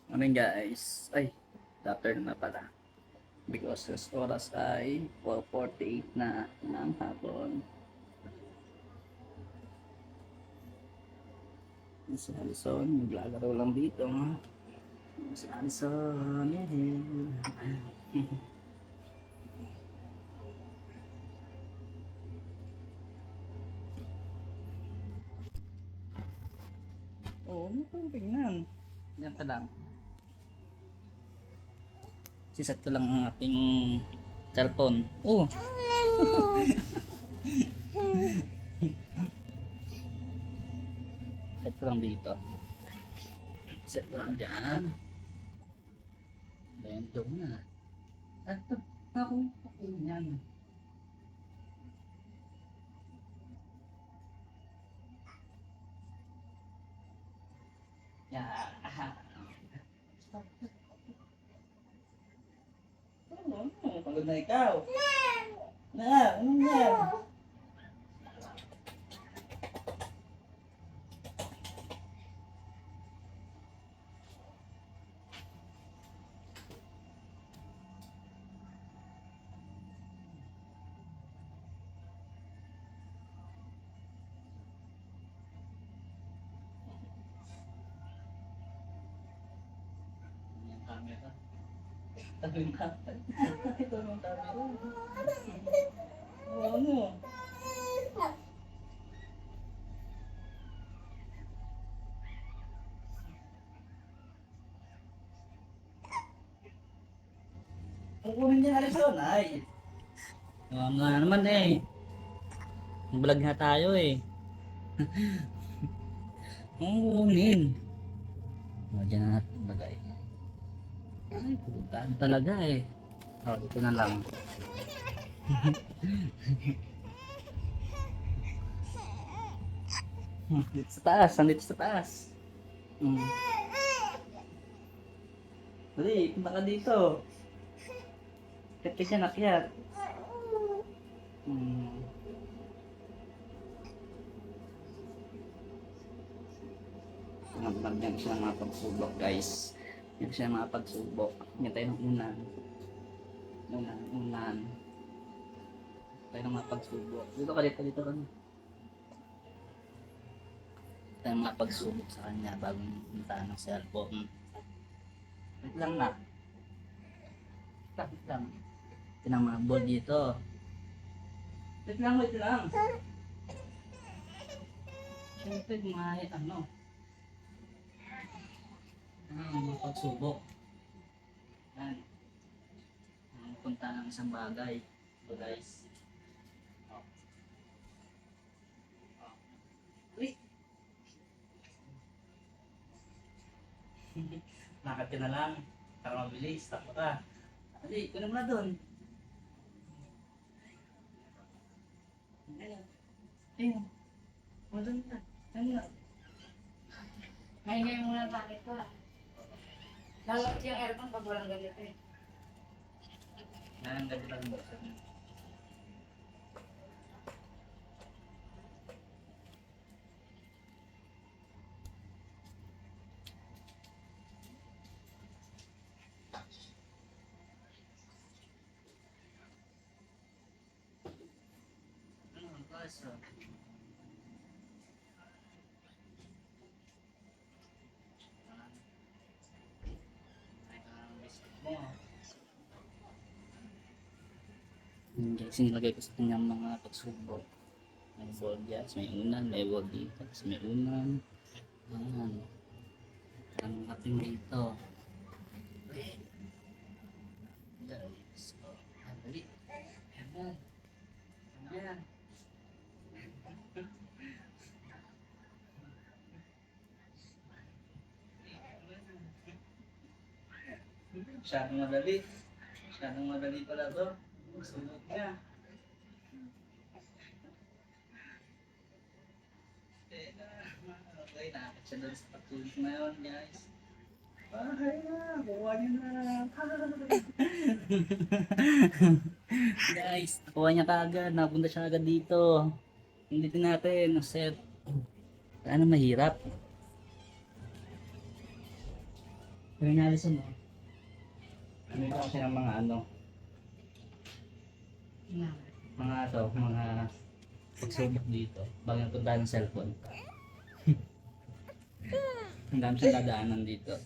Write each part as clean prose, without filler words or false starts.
Morning guys. Ay, afternoon na pala. Because this oras ay 4:48 na ng hapon. Si Alison, naglalaro lang dito. Si Alison, Oo, ano pang tingnan? Yan ka lang. Siset ko lang ang ating cellphone. Oh, set ko lang dito. Set ko lang dyan. Bento na. At ako, yan. Yan. Ano? Pagod na ikaw? Na, ano yan? Yung camera. Tabi yung camera. Ito yung camera. O ano? Kukunin niya Alison. Ay. Oo nga naman eh. Vlog nga tayo eh. Kukunin. O, dyan na natin bagay. Ay, putaan talaga eh. O, dito na lang. Dito sa taas, nandito sa taas. Hmm. Dali, punta ka dito. Akyat ka siya, nakyat. Hmm. Yan siya mga pagsubok guys. Yan siya mga pagsubok. Yan tayo ng unan. Unan. Tayo ng mga pagsubok. Dito ka, dito ka. Tayo ng mga pagsubok sa kanya bagong punta ng cellphone. Wait lang na. Wait lang. Tinang mga ball dito. Wait lang. Siyempre, may ano. Mga pagsubok. Yan. Punta ng isang bagay. So guys. Oh. Oh. Uy! Lakad ka na lang. Para mabilis. Takbo ka. Dali, kunin mo na doon. Ayun. Doon na. Ayun na. Maingay muna bakit ko. Lalakot yung aircon pag walang ganito eh. Yan, ganito lang ba? Ano ang kaso? Guys, nilagay ko sa kanyang mga pagsubok. May ball dyan, may unan, may ball dito, tapos may unan. Ayan. Ang ating dito. Okay. Guys, so, dali. Ayan. Ayan. Masyadong madali pala to. Sunod niya. Okay, nakakit siya doon sa pagtulog ngayon, guys. Bahay na, buwa niyo na. Guys, nakuha niya kaagad. Napunta siya agad dito. Hindi natin, set. Ano mahirap? Kaya nga Alison, no? Ano ito kasi ng mga ano, mga pagsubok dito, bago punta ng cellphone. Ang dami siyang dadaanan dito.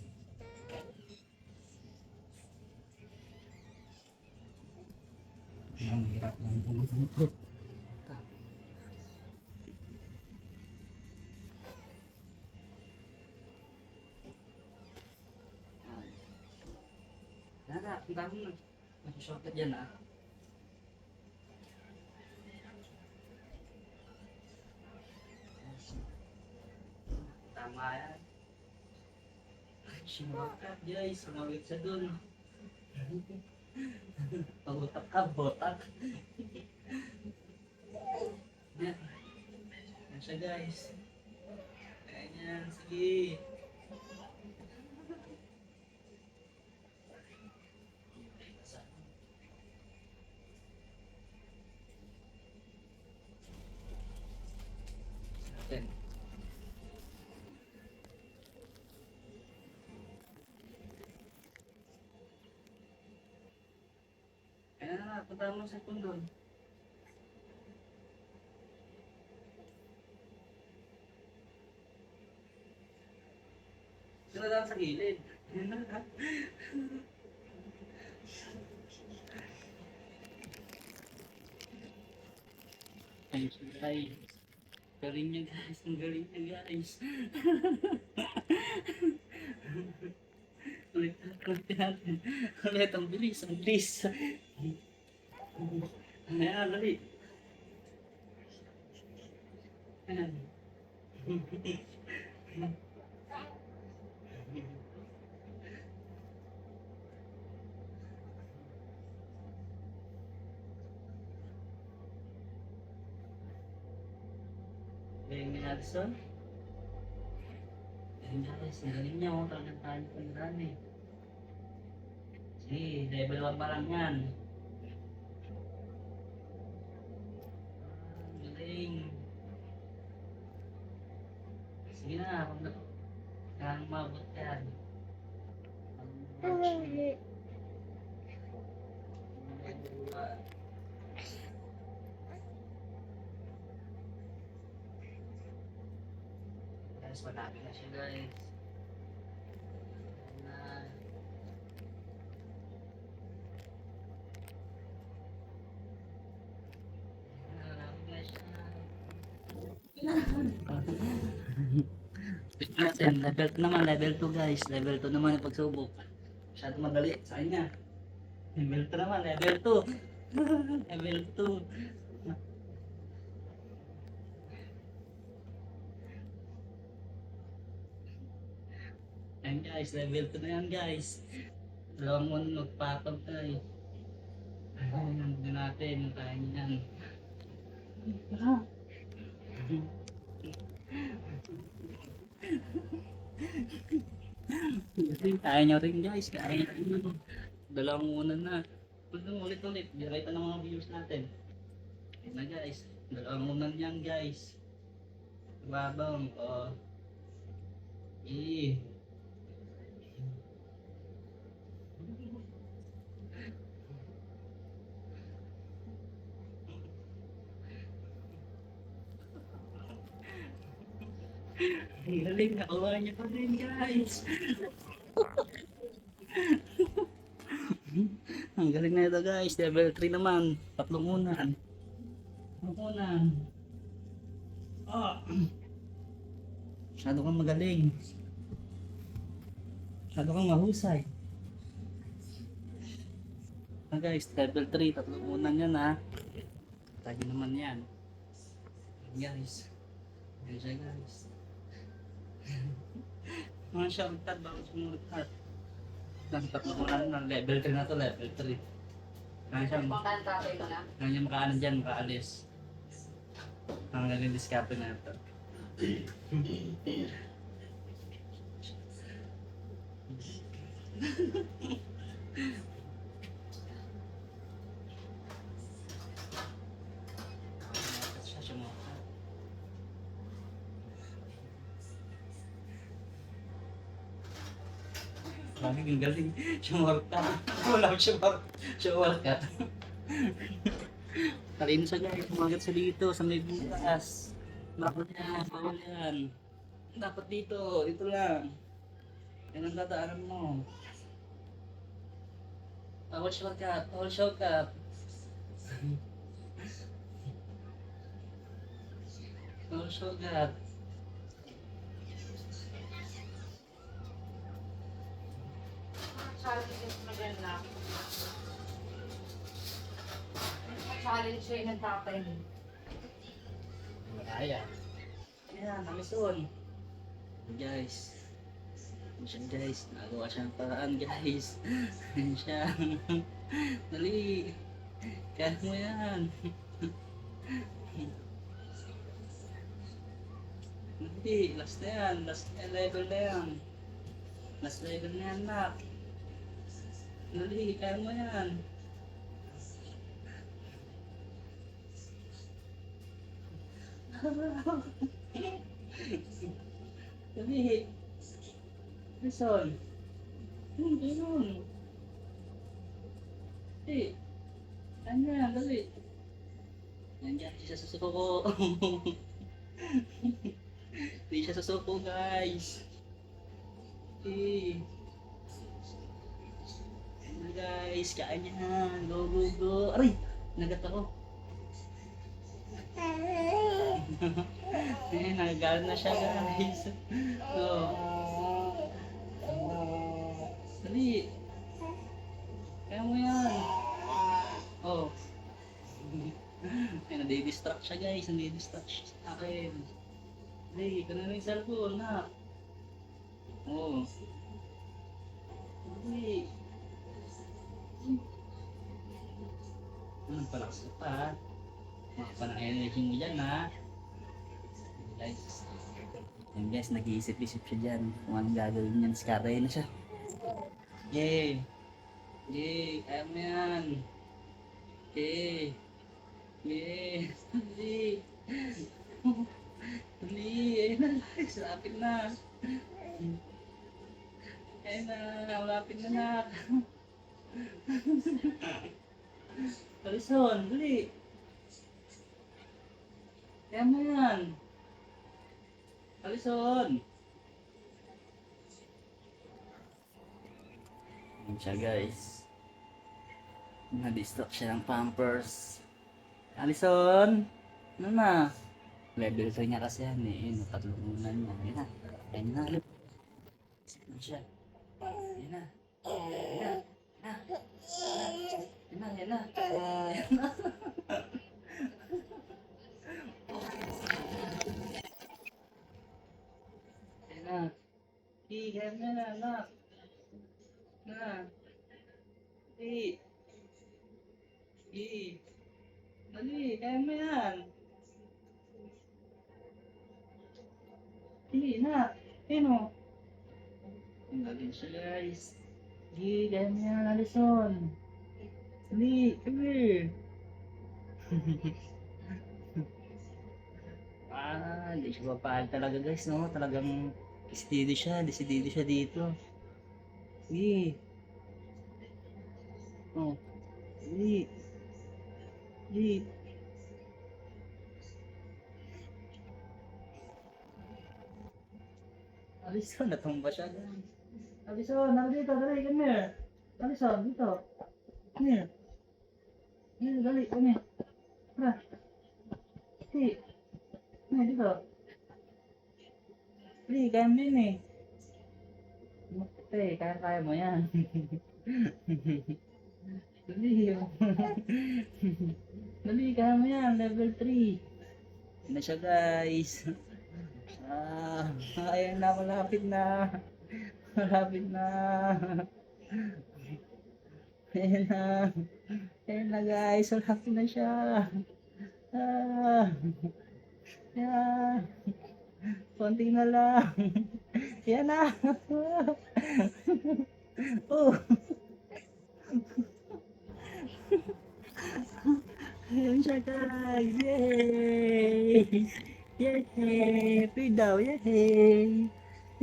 Ang hirap ng bumubot. Nada, ang dami na. Nag-shortcut dyan ah. Tama yan. Shortcut guys, sumawit sa dun. Pagutak ka, botak. Yan. Yan siya guys. Ayan, sige. Natin. Ayan na, punta mo sa kundon. Sila lang sa gilid. Ay, guys. Galing niya guys. Ang galing niya guys. Ulit natin. Ulit, ang bilis. Ang bilis. Ayan, dali. Ayan. Galing ni Alison. Galing guys. Ang galing niya. Oh, talagang tayo pagdaan eh. Sige, level 1 pa lang yan. Ang galing. Sige na, kung kailangan mabot yan. Guys, malapit na siya guys. Ayan na. Malapit na siya. Natin, level 2 naman, level 2 guys. Level 2 naman yung pagsubok. Masyado madali sa kanya. Level 2 naman, level 2. Level 2. Ayan guys, level 2 na yan guys. Dalawang mo magpapag tayo. Ayan, nandun natin, tayo niyan. Kaya nyo rin guys, kaya nyo. Dalawang muna na. Ulit-ulit, direkta ng mga views natin. Ayan na guys, dalawang muna yan guys. Babang, oh. Eh. Ang galing, nakuha niya pa rin guys. Ang galing na ito guys, level 3 naman. Tatlong unan. Tatlong unan. Oh. Masyado kang magaling. Masyado kang mahusay. Guys, level 3, tatlong unan yan ha. Tagi naman yan. Guys. Yan siya guys. Mga shortcut bago sumunod ka. Tatlong unan na, level 3 na to, level 3. Kaya siya, Pangkalan tatay mo na. kaya niya makaanan dyan, makaalis. Ang naliliskape na ito. Siya sumuka. Ang galing. Sumorta. Wala sumorta. Talino siya guys. Kumagat sa dito. Sa may butas. Bawal yan. Bawal yan. Dapat dito. Dito lang. Yan ang dadaanan mo. Bawal shortcut. Bawal shortcut. Bawal shortcut. Challenges mo dyan na. Challenge siya yung tatay mo. Kaya. Ayan, Amazon. Guys. Ayan siya guys. Nagawa siya ng paraan guys. Ayan siya. Dali. Kaya mo yan. Hindi. Last na yan. Last level na yan. Last level na yan, Nak. Dali. Kaya mo yan. Dali. Listen. Hindi nun. Dali. Ano yan? Dali. Nandiyan siya sa suko. Hindi siya sa suko, guys. Ano guys, kain yan. Go, go, go. Aray! Nagat ako. Nagagalit na siya guys. So, dali. Kaya mo yan. Oh. Ay, nadi-distract siya guys. Nadi-distract siya sa akin. Dali, ka na yung cellphone na. Oh. Dali. Palakas ka pa. Makapan ang energy mo dyan ha. Guys. Yan guys, nag-iisip-isip siya dyan. Kung anong gagawin niyan. Skaray na siya. Yay! Yay! Kaya mo yan! Yay! Yay! Dali! Dali! Ayun na guys! Lapit na! Ayun na! Malapit na na! Alison! Dali! Kaya mo yan! Alison! Yan siya guys. Na-distract siya ng Pampers. Alison! Ano na? Level 3 niya kasi yan eh. Natutulungan niya. Yan na. Yan na. Yan siya. Yan na. Yan na. Yan na. Yan na. Yan na. Na. Kaya mo na, anak. Na. Dali, kaya mo yan. Na. Ano? Ang galing siya, guys. Kaya mo yan, Alison. Dali, come here. Hindi siya papahal talaga, guys, no? Talagang decidido siya dito. Sige. Oh. Sige. Sige. Alison, natumba siya, guys. Alison, dito, dali, come here. Alison, dito. Come here. Dito, dali, come here. Tara. Sige. Dito. Dali, kaya mo yun eh. Kaya mo yan. Dali. Dali, kaya mo yan. Level 3. Yan na siya guys. Ayan na, malapit na. Malapit na. Ayan na. Ayan na guys, malapit na siya. Yan. Konti na lang. Yan na. Oh. Ayan siya guys. Yay! Yay! Free daw. Yay!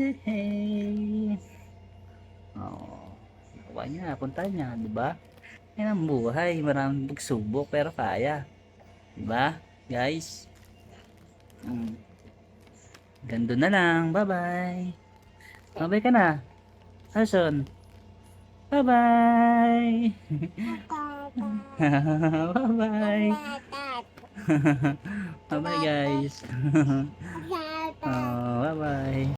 Yay! Oh. ginagawa niya, punta niya, di ba? Yan ang buhay, maraming pagsubok pero kaya. Di ba, guys? Gando na lang, bye-bye. Bye-bye ka na. Ason? Bye-bye. Bye-bye. Bye-bye, guys. Oh, bye-bye.